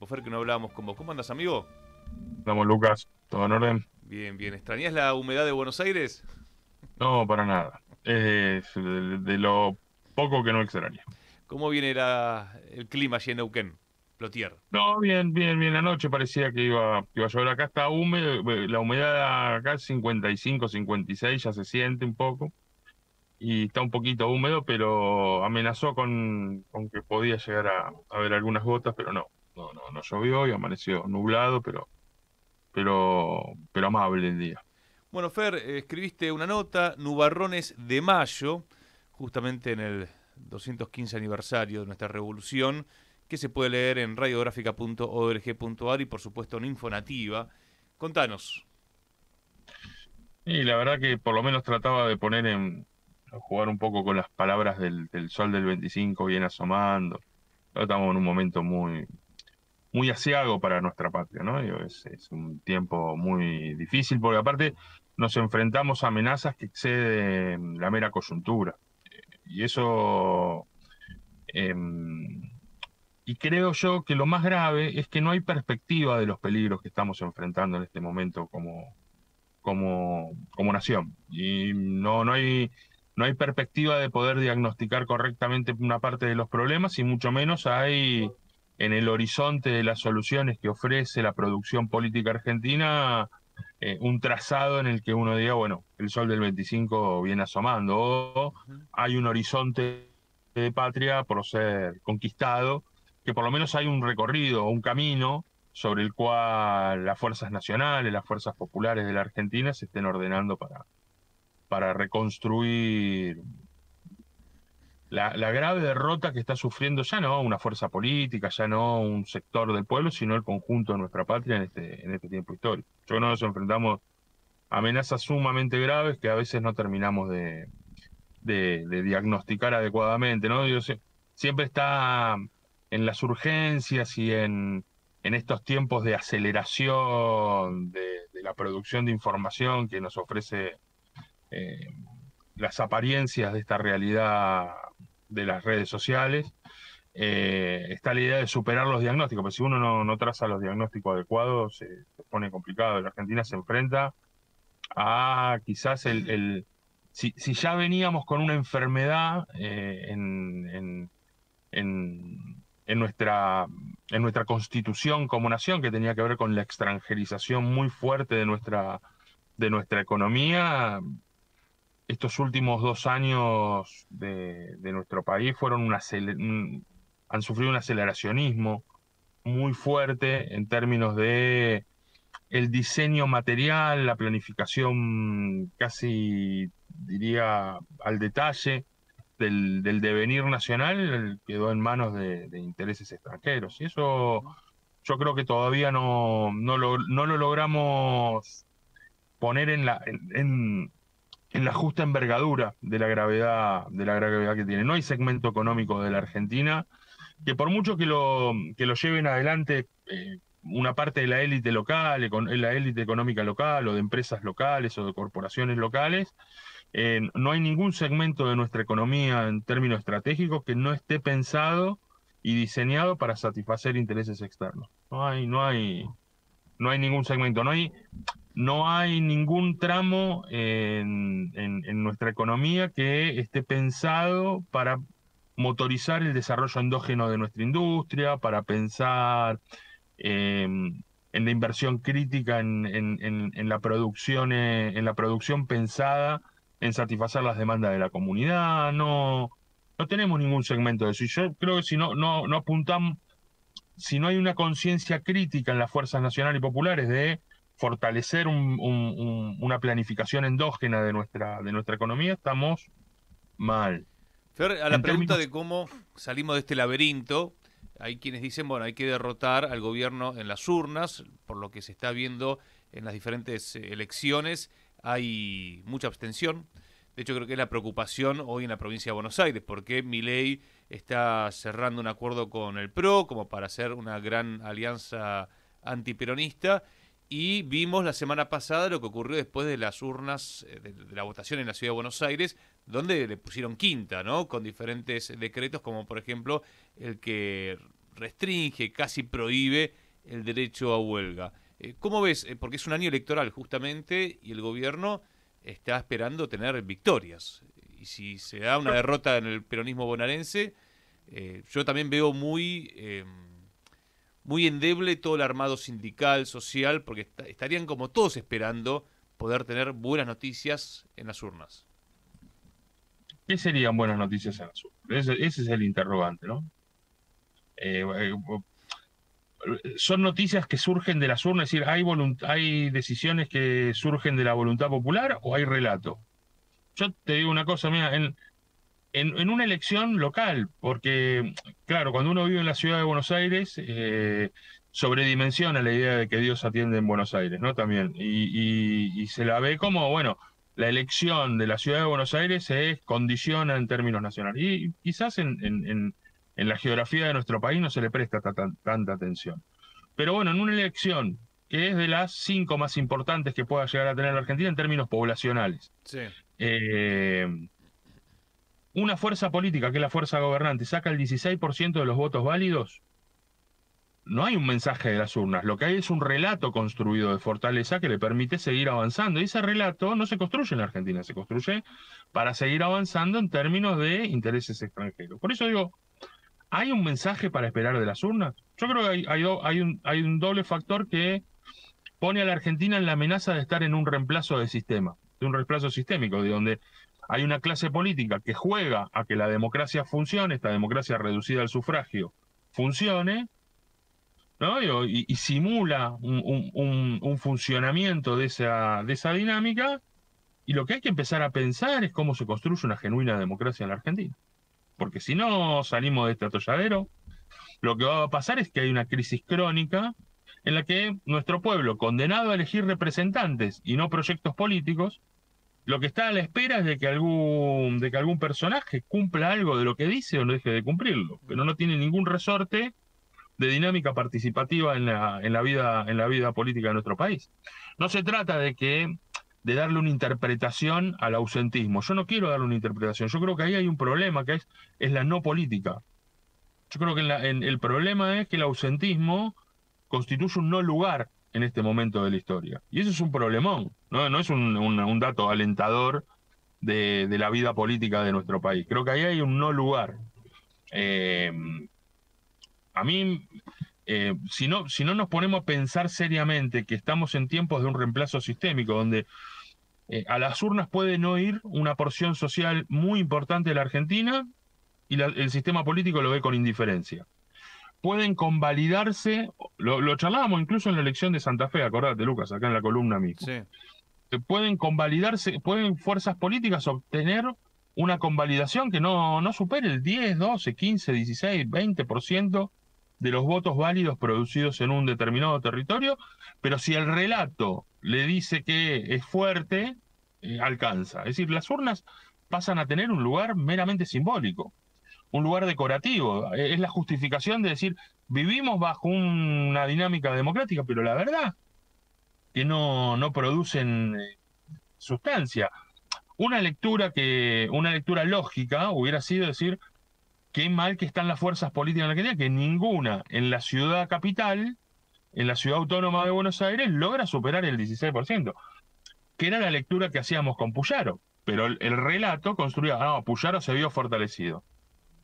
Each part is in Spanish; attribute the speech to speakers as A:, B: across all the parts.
A: Fer, que no hablábamos con vos. ¿Cómo andas, amigo?
B: Estamos, Lucas, todo en orden.
A: Bien, bien. ¿Extrañás la humedad de Buenos Aires?
B: No, para nada. Es de lo poco que no extraña.
A: ¿Cómo viene el clima allí en Neuquén? Plotier.
B: No, bien, bien, bien. Anoche parecía que iba a llover. Acá está húmedo. La humedad acá es 55, 56, ya se siente un poco. Y está un poquito húmedo, pero amenazó con que podía llegar a haber algunas gotas, pero no. No llovió y amaneció nublado, pero amable el día.
A: Bueno, Fer, escribiste una nota, Nubarrones de Mayo, justamente en el 215 aniversario de nuestra revolución, que se puede leer en radiográfica.org.ar y por supuesto en Infonativa. Contanos.
B: Y la verdad que por lo menos trataba de jugar un poco con las palabras del sol del 25 bien asomando. Estamos en un momento muy aciago para nuestra patria, ¿no? Digo, es un tiempo muy difícil porque aparte nos enfrentamos a amenazas que exceden la mera coyuntura. Y eso, em, y creo yo que lo más grave es que no hay perspectiva de los peligros que estamos enfrentando en este momento como nación. Y no hay perspectiva de poder diagnosticar correctamente una parte de los problemas y mucho menos hay en el horizonte de las soluciones que ofrece la producción política argentina un trazado en el que uno diga, bueno, el sol del 25 viene asomando, o
A: Ujú.
B: hay un horizonte de patria por ser conquistado, que por lo menos hay un recorrido o un camino sobre el cual las fuerzas nacionales, las fuerzas populares de la Argentina se estén ordenando para reconstruir la grave derrota que está sufriendo ya no una fuerza política, ya no un sector del pueblo, sino el conjunto de nuestra patria en este tiempo histórico. Yo creo que nos enfrentamos a amenazas sumamente graves que a veces no terminamos de diagnosticar adecuadamente, ¿no? Siempre está en las urgencias y en estos tiempos de aceleración de la producción de información que nos ofrece eh, las apariencias de esta realidad de las redes sociales. Está la idea de superar los diagnósticos, pero si uno no traza los diagnósticos adecuados, se pone complicado. La Argentina se enfrenta a quizás si ya veníamos con una enfermedad en nuestra constitución como nación que tenía que ver con la extranjerización muy fuerte de nuestra economía, estos últimos 2 años de nuestro país han sufrido un aceleracionismo muy fuerte en términos de el diseño material, la planificación casi diría al detalle del devenir nacional quedó en manos de intereses extranjeros. Y eso yo creo que todavía no lo logramos poner en la justa envergadura de la gravedad que tiene. No hay segmento económico de la Argentina que por mucho que lo lleven adelante una parte de la élite local, la élite económica local o de empresas locales o de corporaciones locales, no hay ningún segmento de nuestra economía en términos estratégicos que no esté pensado y diseñado para satisfacer intereses externos. No hay ningún segmento, no hay ningún tramo en nuestra economía que esté pensado para motorizar el desarrollo endógeno de nuestra industria, para pensar en la inversión crítica en la producción pensada en satisfacer las demandas de la comunidad. No tenemos ningún segmento de eso. Y yo creo que si no apuntamos, si no hay una conciencia crítica en las fuerzas nacionales y populares de fortalecer una planificación endógena de nuestra economía, estamos mal.
A: Fer, a la
B: En
A: pregunta
B: términos,
A: de cómo salimos de este laberinto, hay quienes dicen, bueno, hay que derrotar al gobierno en las urnas, por lo que se está viendo en las diferentes elecciones, hay mucha abstención. De hecho, creo que es la preocupación hoy en la provincia de Buenos Aires, porque Milei está cerrando un acuerdo con el PRO como para hacer una gran alianza antiperonista. Y vimos la semana pasada lo que ocurrió después de las urnas, de la votación en la ciudad de Buenos Aires, donde le pusieron quinta, ¿no? Con diferentes decretos, como por ejemplo el que restringe, casi prohíbe el derecho a huelga. ¿Cómo ves? Porque es un año electoral justamente y el gobierno está esperando tener victorias. Y si se da una derrota en el peronismo bonaerense, yo también veo muy endeble todo el armado sindical, social, porque estarían como todos esperando poder tener buenas noticias en las urnas.
B: ¿Qué serían buenas noticias en las urnas? Ese es el interrogante, ¿no? Eh, eh, Son noticias que surgen de las urnas, es decir, hay decisiones que surgen de la voluntad popular o hay relato. Yo te digo una cosa, mira, en una elección local, porque, claro, cuando uno vive en la ciudad de Buenos Aires, sobredimensiona la idea de que Dios atiende en Buenos Aires, ¿no? También. Y se la ve como, bueno, la elección de la ciudad de Buenos Aires se condiciona en términos nacionales. Y quizás en la geografía de nuestro país no se le presta tanta atención. Pero bueno, en una elección que es de las 5 más importantes que pueda llegar a tener la Argentina en términos poblacionales.
A: Sí.
B: Eh, una fuerza política, que es la fuerza gobernante, saca el 16% de los votos válidos, no hay un mensaje de las urnas, lo que hay es un relato construido de fortaleza que le permite seguir avanzando. Y ese relato no se construye en la Argentina, se construye para seguir avanzando en términos de intereses extranjeros. Por eso digo, ¿hay un mensaje para esperar de las urnas? Yo creo que hay un doble factor que pone a la Argentina en la amenaza de estar en un reemplazo de sistema, de un reemplazo sistémico, de donde hay una clase política que juega a que la democracia funcione, esta democracia reducida al sufragio funcione, ¿no? Y simula un funcionamiento de esa dinámica, y lo que hay que empezar a pensar es cómo se construye una genuina democracia en la Argentina. Porque si no salimos de este atolladero, lo que va a pasar es que hay una crisis crónica en la que nuestro pueblo, condenado a elegir representantes y no proyectos políticos, lo que está a la espera es de que algún personaje cumpla algo de lo que dice o no deje de cumplirlo, pero no tiene ningún resorte de dinámica participativa en la vida política de nuestro país. No se trata de darle una interpretación al ausentismo. Yo no quiero darle una interpretación. Yo creo que ahí hay un problema que es la no política. Yo creo que el problema es que el ausentismo constituye un no lugar en este momento de la historia. Y eso es un problemón, no, no es un dato alentador de la vida política de nuestro país. Creo que ahí hay un no lugar. Eh, a mí, si no nos ponemos a pensar seriamente que estamos en tiempos de un reemplazo sistémico, donde a las urnas puede no ir una porción social muy importante de la Argentina y el sistema político lo ve con indiferencia. Pueden convalidarse, lo charlábamos incluso en la elección de Santa Fe, acordate, Lucas, acá en la columna mismo.
A: Sí.
B: Pueden convalidarse, pueden fuerzas políticas obtener una convalidación que no supere el 10, 12, 15, 16, 20% de los votos válidos producidos en un determinado territorio, pero si el relato le dice que es fuerte, alcanza. Es decir, las urnas pasan a tener un lugar meramente simbólico, un lugar decorativo. Es la justificación de decir, vivimos bajo una dinámica democrática, pero la verdad que no producen sustancia. Una lectura lógica hubiera sido decir, qué mal que están las fuerzas políticas en la Argentina, que ninguna en la ciudad capital, en la ciudad autónoma de Buenos Aires, logra superar el 16%, que era la lectura que hacíamos con Puyaro. Pero el relato construía, no, Puyaro se vio fortalecido.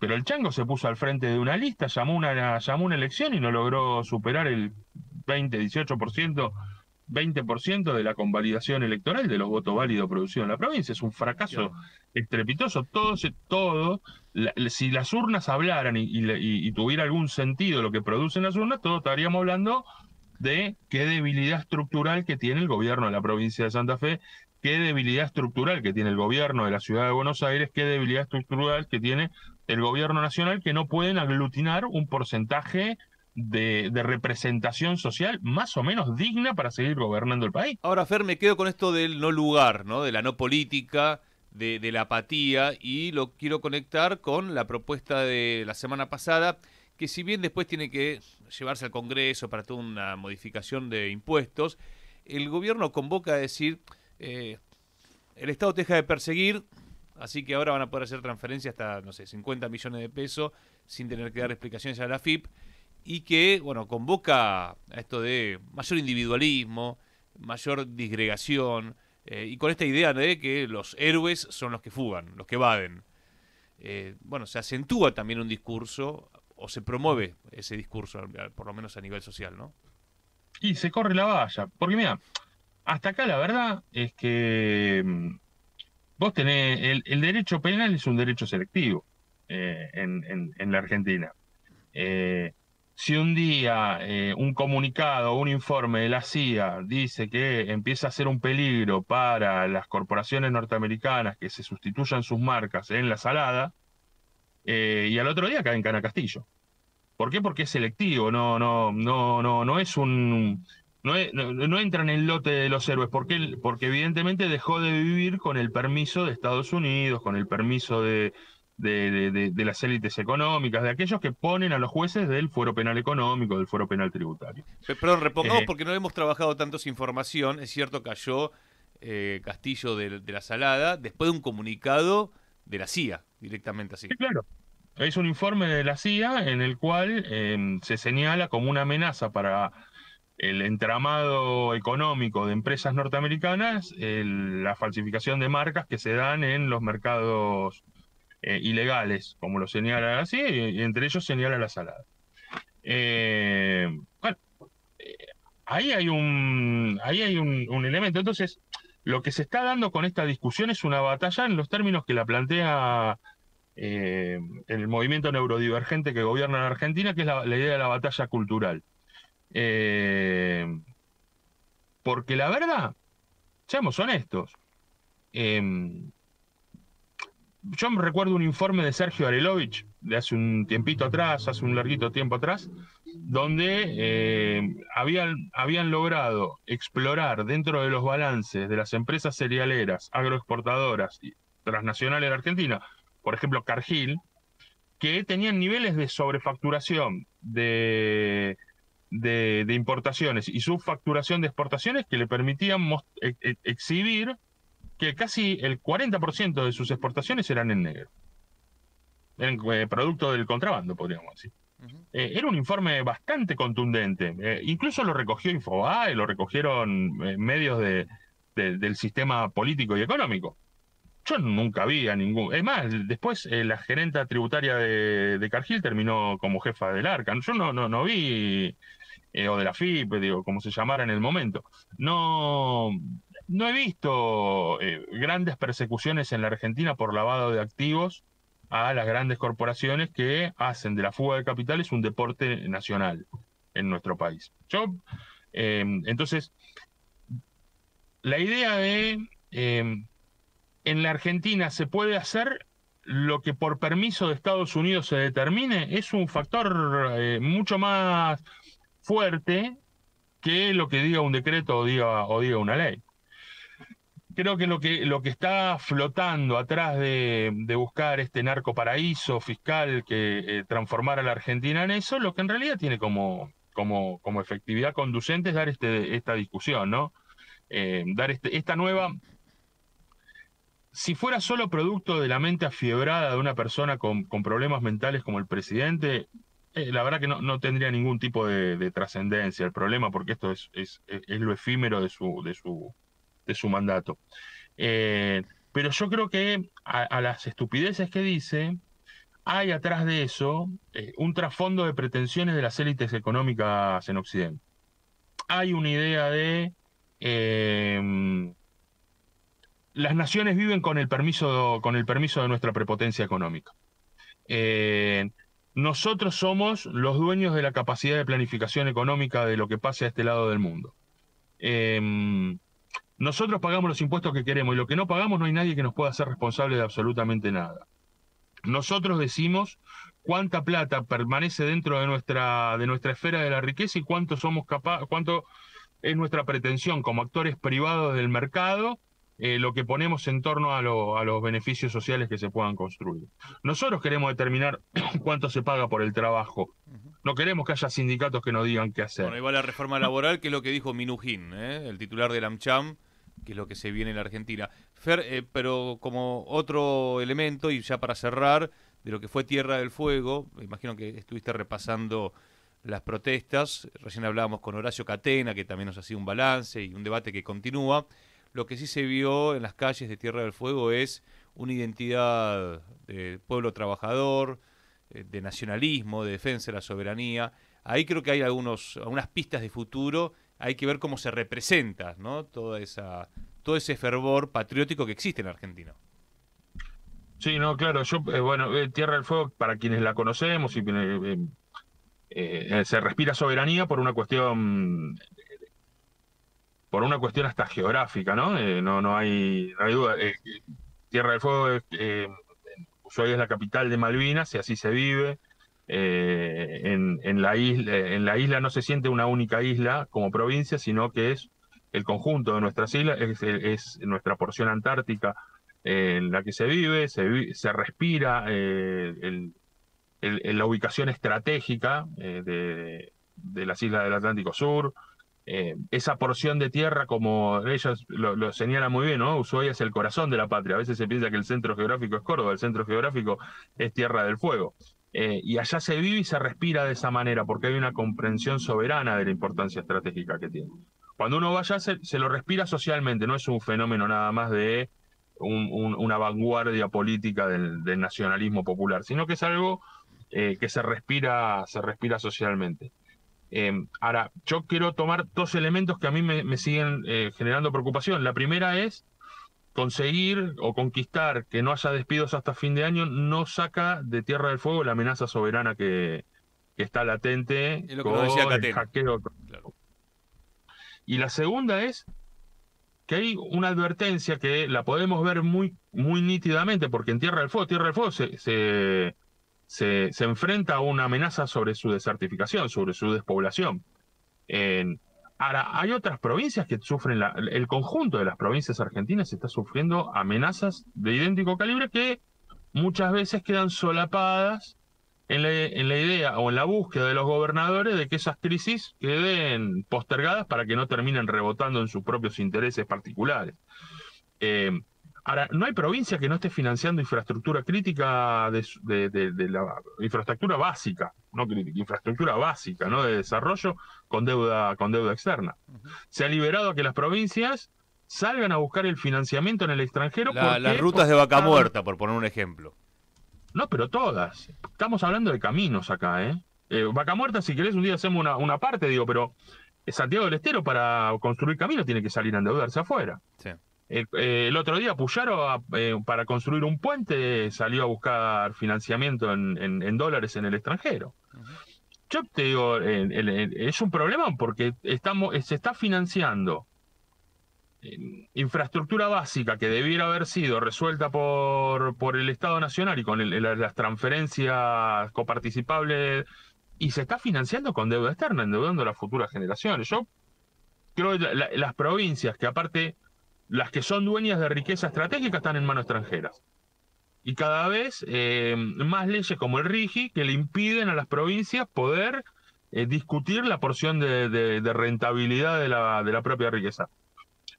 B: Pero el Chango se puso al frente de una lista, llamó una elección y no logró superar el 18%, 20% de la convalidación electoral de los votos válidos producidos en la provincia. Es un fracaso estrepitoso. Si las urnas hablaran y tuviera algún sentido lo que producen las urnas, todos estaríamos hablando de qué debilidad estructural que tiene el gobierno de la provincia de Santa Fe, qué debilidad estructural que tiene el gobierno de la ciudad de Buenos Aires, qué debilidad estructural que tiene el gobierno nacional, que no pueden aglutinar un porcentaje de representación social más o menos digna para seguir gobernando el país.
A: Ahora, Fer, me quedo con esto del no lugar, ¿no? De la no política, de la apatía, y lo quiero conectar con la propuesta de la semana pasada, que si bien después tiene que llevarse al Congreso para toda una modificación de impuestos, el gobierno convoca a decir, el Estado te deja de perseguir, así que ahora van a poder hacer transferencias hasta, no sé, 50 millones de pesos sin tener que dar explicaciones a la AFIP. y que, bueno, convoca a esto de mayor individualismo, mayor disgregación, y con esta idea de que los héroes son los que fugan, los que evaden. Bueno, se acentúa también un discurso, o se promueve ese discurso, por lo menos a nivel social, ¿no?
B: Y se corre la valla. Porque mira, hasta acá la verdad es que vos tenés, el derecho penal es un derecho selectivo en la Argentina. Eh, si un día un comunicado o un informe de la CIA dice que empieza a ser un peligro para las corporaciones norteamericanas que se sustituyan sus marcas en la salada, y al otro día cae en Cana Castillo. ¿Por qué? Porque es selectivo, no es un, no entra en el lote de los héroes, porque evidentemente dejó de vivir con el permiso de Estados Unidos, con el permiso de las élites económicas, de aquellos que ponen a los jueces del fuero penal económico, del fuero penal tributario.
A: Perdón, repongamos
B: Eh,
A: porque no hemos trabajado tanto esa información. Es cierto, cayó Castillo de la Salada después de un comunicado de la CIA, directamente así.
B: sí, claro. Es un informe de la CIA en el cual se señala como una amenaza para el entramado económico de empresas norteamericanas, la falsificación de marcas que se dan en los mercados ilegales, como lo señala así, y entre ellos señala la salada. Bueno, eh, ahí hay un elemento. Entonces, lo que se está dando con esta discusión es una batalla en los términos que la plantea el movimiento neurodivergente que gobierna en Argentina, que es la idea de la batalla cultural. Eh, Porque la verdad, seamos honestos, eh, yo me recuerdo un informe de Sergio Arelovich de hace un tiempito atrás, hace un larguito tiempo atrás, donde habían logrado explorar dentro de los balances de las empresas cerealeras, agroexportadoras y transnacionales de Argentina, por ejemplo Cargill, que tenían niveles de sobrefacturación de importaciones y subfacturación de exportaciones que le permitían exhibir que casi el 40% de sus exportaciones eran en negro. Eran producto del contrabando, podríamos decir.
A: Ujú.
B: Era un informe bastante contundente. Incluso lo recogió Infobae, lo recogieron medios del sistema político y económico. Yo nunca vi a ningún. Es más, después la gerenta tributaria de Cargill terminó como jefa del ARCA. Yo no vi, o de la FIP, digo, como se llamara en el momento. No, no he visto grandes persecuciones en la Argentina por lavado de activos a las grandes corporaciones que hacen de la fuga de capitales un deporte nacional en nuestro país. Entonces, la idea de en la Argentina se puede hacer lo que por permiso de Estados Unidos se determine es un factor mucho más fuerte que lo que diga un decreto o diga una ley. Creo que lo que está flotando atrás de buscar este narcoparaíso fiscal que transformara a la Argentina en eso, lo que en realidad tiene como efectividad conducente es dar esta discusión, ¿no? Dar esta nueva. Si fuera solo producto de la mente afiebrada de una persona con problemas mentales como el presidente, la verdad que no tendría ningún tipo de trascendencia el problema, porque esto es lo efímero de su mandato. Pero yo creo que a las estupideces que dice, hay atrás de eso un trasfondo de pretensiones de las élites económicas en Occidente. Hay una idea de las naciones viven con el permiso de nuestra prepotencia económica. Eh, Nosotros somos los dueños de la capacidad de planificación económica de lo que pase a este lado del mundo. Eh, Nosotros pagamos los impuestos que queremos y lo que no pagamos no hay nadie que nos pueda hacer responsable de absolutamente nada. Nosotros decimos cuánta plata permanece dentro de nuestra esfera de la riqueza y cuánto es nuestra pretensión como actores privados del mercado, lo que ponemos en torno a los beneficios sociales que se puedan construir. Nosotros queremos determinar cuánto se paga por el trabajo.
A: Ujú.
B: No queremos que haya sindicatos que nos digan qué
A: Bueno,
B: hacer.
A: ahí va la reforma laboral, que es lo que dijo Minujín, el titular del AmCham, que es lo que se viene en la Argentina. Fer, pero como otro elemento, y ya para cerrar, de lo que fue Tierra del Fuego, me imagino que estuviste repasando las protestas. Recién hablábamos con Horacio Catena, que también nos hacía un balance y un debate que continúa. Lo que sí se vio en las calles de Tierra del Fuego es una identidad de pueblo trabajador, de nacionalismo, de defensa de la soberanía. Ahí creo que hay algunas pistas de futuro. Hay que ver cómo se representa, ¿no? Todo ese fervor patriótico que existe en Argentina.
B: Sí, no, claro, Tierra del Fuego, para quienes la conocemos, se respira soberanía por una cuestión hasta geográfica, ¿no? No hay duda. Tierra del Fuego, Ushuaia es la capital de Malvinas y así se vive. En la isla no se siente una única isla como provincia, sino que es el conjunto de nuestras islas, es nuestra porción antártica en la que se respira la ubicación estratégica de las islas del Atlántico Sur. Esa porción de tierra, como ellos lo señalan muy bien, ¿no? Ushuaia es el corazón de la patria. A veces se piensa que el centro geográfico es Córdoba, el centro geográfico es Tierra del Fuego. Y allá se vive y se respira de esa manera, porque hay una comprensión soberana de la importancia estratégica que tiene. Cuando uno va allá, se lo respira socialmente, no es un fenómeno nada más de una vanguardia política del nacionalismo popular, sino que es algo que se respira socialmente. Ahora, yo quiero tomar dos elementos que a mí me siguen generando preocupación. La primera es conseguir o conquistar que no haya despidos hasta fin de año, no saca de Tierra del Fuego la amenaza soberana que está latente
A: Es lo que nos decía
B: con el
A: Catena.
B: hackeo.
A: Claro.
B: Y la segunda es que hay una advertencia que la podemos ver muy, muy nítidamente, porque en Tierra del Fuego se enfrenta a una amenaza sobre su desertificación, sobre su despoblación. Ahora, hay otras provincias que sufren, el conjunto de las provincias argentinas está sufriendo amenazas de idéntico calibre que muchas veces quedan solapadas en la idea o en la búsqueda de los gobernadores de que esas crisis queden postergadas para que no terminen rebotando en sus propios intereses particulares. Ahora, no hay provincia que no esté financiando infraestructura crítica de la infraestructura básica, no crítica, infraestructura básica, ¿no? De desarrollo con deuda externa. Se ha liberado a que las provincias salgan a buscar el financiamiento en el extranjero.
A: Las rutas de Vaca Muerta, por poner un ejemplo.
B: No, pero todas. Estamos hablando de caminos acá, ¿eh? Vaca Muerta, si querés, un día hacemos una parte, pero Santiago del Estero para construir caminos tiene que salir a endeudarse afuera.
A: Sí.
B: El otro día Puyaro, para construir un puente, salió a buscar financiamiento en dólares en el extranjero. Yo te digo, es un problema porque se está financiando infraestructura básica que debiera haber sido resuelta por el Estado Nacional y con las transferencias coparticipables, y se está financiando con deuda externa, endeudando a las futuras generaciones. Yo creo que las provincias, que aparte las que son dueñas de riqueza estratégica, están en manos extranjeras. Y cada vez más leyes como el RIGI que le impiden a las provincias poder discutir la porción de rentabilidad de la propia riqueza.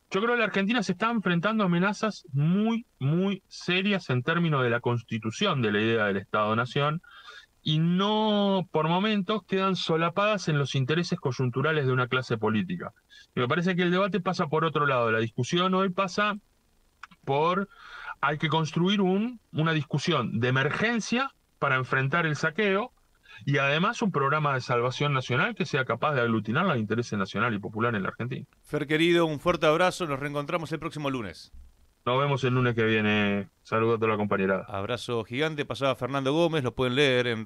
B: Yo creo que la Argentina se está enfrentando a amenazas muy, muy serias en términos de la constitución de la idea del Estado-Nación, y no, por momentos, quedan solapadas en los intereses coyunturales de una clase política. Y me parece que el debate pasa por otro lado. La discusión hoy pasa por... Hay que construir una discusión de emergencia para enfrentar el saqueo, y además un programa de salvación nacional que sea capaz de aglutinar los intereses nacional y popular en la Argentina.
A: Fer, querido, un fuerte abrazo. Nos reencontramos el próximo lunes.
B: Nos vemos el lunes que viene. Saludos a toda la compañerada.
A: Abrazo gigante. Pasaba Fernando Gómez. Lo pueden leer en